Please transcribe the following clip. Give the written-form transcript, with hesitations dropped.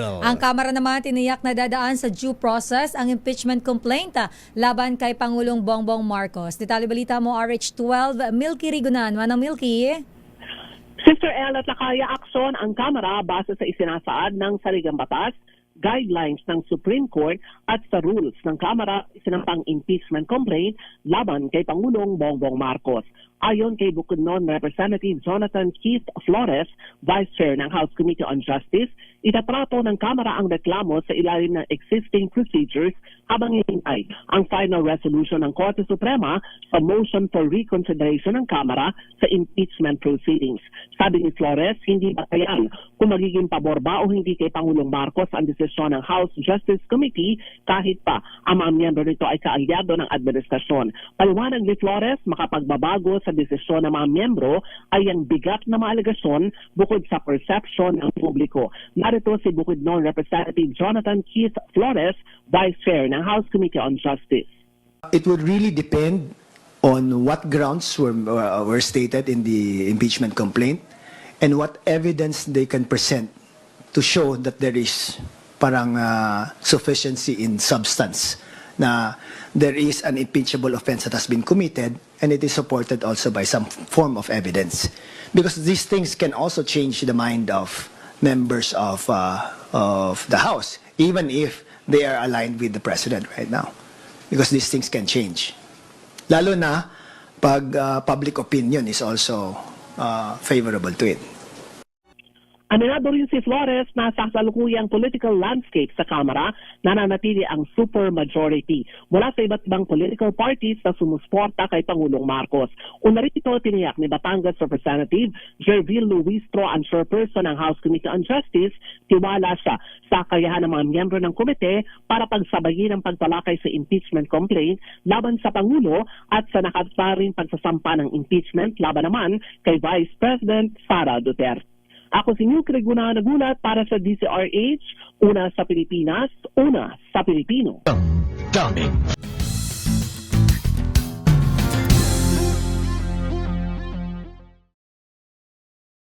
Bill. Ang Kamara naman tiniyak na dadaan sa due process ang impeachment complaint laban kay Pangulong Bongbong Marcos. Detalye balita mo RH12, Milky Rigunan. Manang Milky. Sister El at Lakaya aksyon ang Kamara base sa isinasaad ng saligang batas, guidelines ng Supreme Court at sa rules ng Kamara isinampang impeachment complaint laban kay Pangulong Bongbong Marcos. Ayon kay Bukidnon Representative Jonathan Keith Flores, Vice Chair ng House Committee on Justice, itatrato ng Kamara ang reklamo sa ilalim ng existing procedures habang hinihintay ang final resolution ng Korte Suprema sa motion for reconsideration ng Kamara sa impeachment proceedings. Sabi ni Flores, hindi batayan kung magiging pabor ba o hindi kay Pangulong Marcos ang desisyon ng House Justice Committee kahit pa ang mga miyembro nito ay kaalyado ng administrasyon. Paliwanag ni Flores, makapagbabago sa desisyon ng mga miyembro ay ang bigat na mga alegasyon bukod sa perception ng publiko. Narito si Bukidnon Representative Jonathan Keith Flores, Vice Chair ng House Committee on Justice. It would really depend on what grounds were stated in the impeachment complaint and what evidence they can present to show that there is parang sufficiency in substance na there is an impeachable offense that has been committed and it is supported also by some form of evidence. Because these things can also change the mind of members of the House, even if they are aligned with the President right now. Because these things can change. Lalo na pag public opinion is also favorable to it. Aminado rin si Flores na sa kasalukuyang political landscape sa Kamara nananatili ang supermajority mula sa iba't ibang political parties na sumusuporta kay Pangulong Marcos. Una rito tiniyak ni Batangas Representative Jervil Luistro, ang chairperson ng House Committee on Justice, tiwala siya sa kakayahan ng mga miyembro ng komite para pagsabayin ang pagtalakay sa impeachment complaint laban sa Pangulo at sa nakataring pagsasampa ng impeachment laban naman kay Vice President Sara Duterte. Ako si Milky Rigunan, nagulat para sa DZRH, una sa Pilipinas, una sa Pilipino. Daming